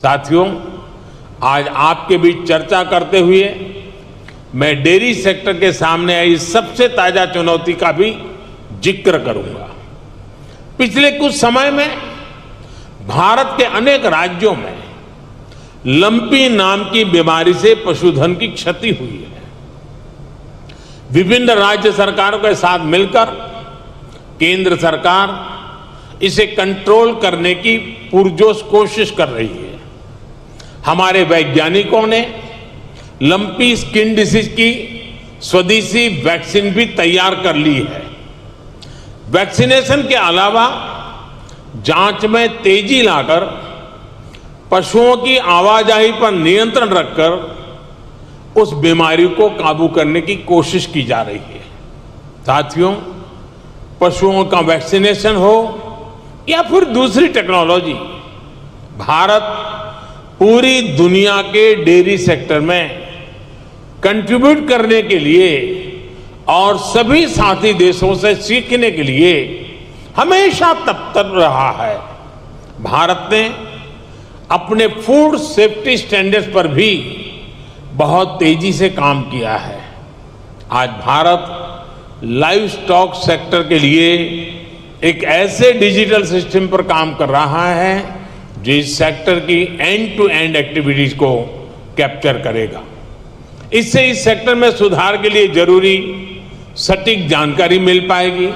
साथियों, आज आपके बीच चर्चा करते हुए मैं डेयरी सेक्टर के सामने आई सबसे ताजा चुनौती का भी जिक्र करूंगा। पिछले कुछ समय में भारत के अनेक राज्यों में लंपी नाम की बीमारी से पशुधन की क्षति हुई है। विभिन्न राज्य सरकारों के साथ मिलकर केंद्र सरकार इसे कंट्रोल करने की पुरजोश कोशिश कर रही है। हमारे वैज्ञानिकों ने लंपी स्किन डिसीज की स्वदेशी वैक्सीन भी तैयार कर ली है। वैक्सीनेशन के अलावा जांच में तेजी लाकर पशुओं की आवाजाही पर नियंत्रण रखकर उस बीमारी को काबू करने की कोशिश की जा रही है। साथियों, पशुओं का वैक्सीनेशन हो या फिर दूसरी टेक्नोलॉजी, भारत पूरी दुनिया के डेयरी सेक्टर में कंट्रीब्यूट करने के लिए और सभी साथी देशों से सीखने के लिए हमेशा तत्पर रहा है। भारत ने अपने फूड सेफ्टी स्टैंडर्ड्स पर भी बहुत तेजी से काम किया है। आज भारत लाइव स्टॉक सेक्टर के लिए एक ऐसे डिजिटल सिस्टम पर काम कर रहा है जो इस सेक्टर की एंड टू एंड एक्टिविटीज को कैप्चर करेगा। इससे इस सेक्टर में सुधार के लिए जरूरी सटीक जानकारी मिल पाएगी।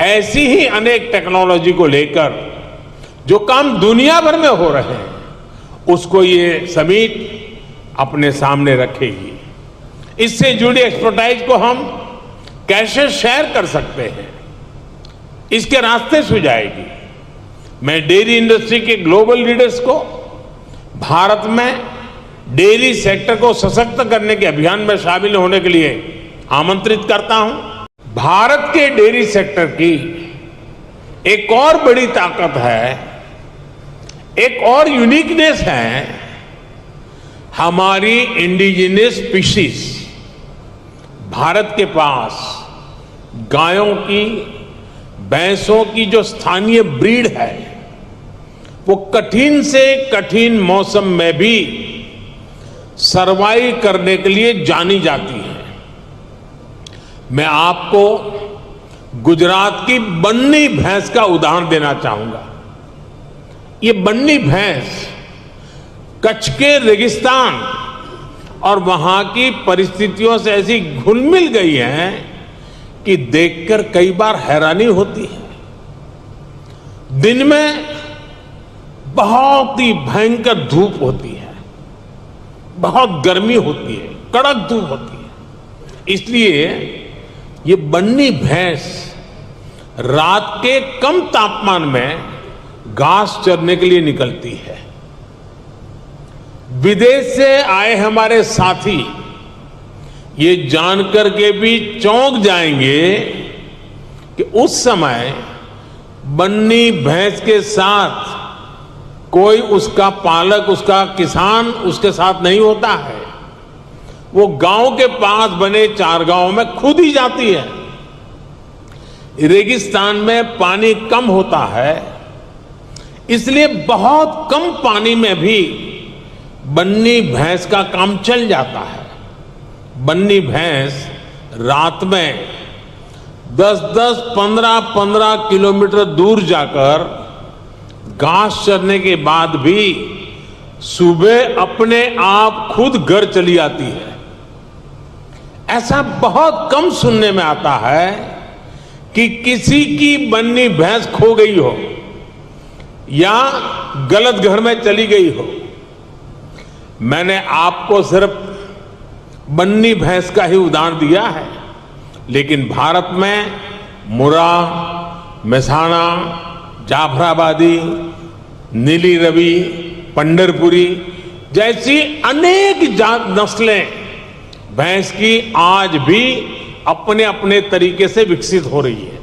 ऐसी ही अनेक टेक्नोलॉजी को लेकर जो काम दुनिया भर में हो रहे हैं उसको ये समिट अपने सामने रखेगी। इससे जुड़ी एक्सपर्टाइज को हम कैसे शेयर कर सकते हैं, इसके रास्ते सुझाएगी। मैं डेयरी इंडस्ट्री के ग्लोबल लीडर्स को भारत में डेयरी सेक्टर को सशक्त करने के अभियान में शामिल होने के लिए आमंत्रित करता हूं। भारत के डेयरी सेक्टर की एक और बड़ी ताकत है, एक और यूनिकनेस है, हमारी इंडिजिनस स्पीशीज। भारत के पास गायों की, भैंसों की जो स्थानीय ब्रीड है वो कठिन से कठिन मौसम में भी सरवाइव करने के लिए जानी जाती है। मैं आपको गुजरात की बन्नी भैंस का उदाहरण देना चाहूंगा। ये बन्नी भैंस कच्छ के रेगिस्तान और वहां की परिस्थितियों से ऐसी घुल मिल गई है कि देखकर कई बार हैरानी होती है। दिन में बहुत ही भयंकर धूप होती है, बहुत गर्मी होती है, कड़क धूप होती है। इसलिए ये बन्नी भैंस रात के कम तापमान में घास चरने के लिए निकलती है। विदेश से आए हमारे साथी ये जानकर के भी चौंक जाएंगे कि उस समय बन्नी भैंस के साथ कोई उसका पालक, उसका किसान उसके साथ नहीं होता है। वो गांव के पास बने चारगांव में खुद ही जाती है। रेगिस्तान में पानी कम होता है, इसलिए बहुत कम पानी में भी बन्नी भैंस का काम चल जाता है। बन्नी भैंस रात में 10-10, 15-15 किलोमीटर दूर जाकर घास चरने के बाद भी सुबह अपने आप खुद घर चली आती है। ऐसा बहुत कम सुनने में आता है कि किसी की बन्नी भैंस खो गई हो या गलत घर में चली गई हो। मैंने आपको सिर्फ बन्नी भैंस का ही उदाहरण दिया है, लेकिन भारत में मुर्रा, मेहसाणा, जाफराबादी, नीली रवि, पंढरपुरी जैसी अनेक नस्लें भैंस की आज भी अपने अपने तरीके से विकसित हो रही है।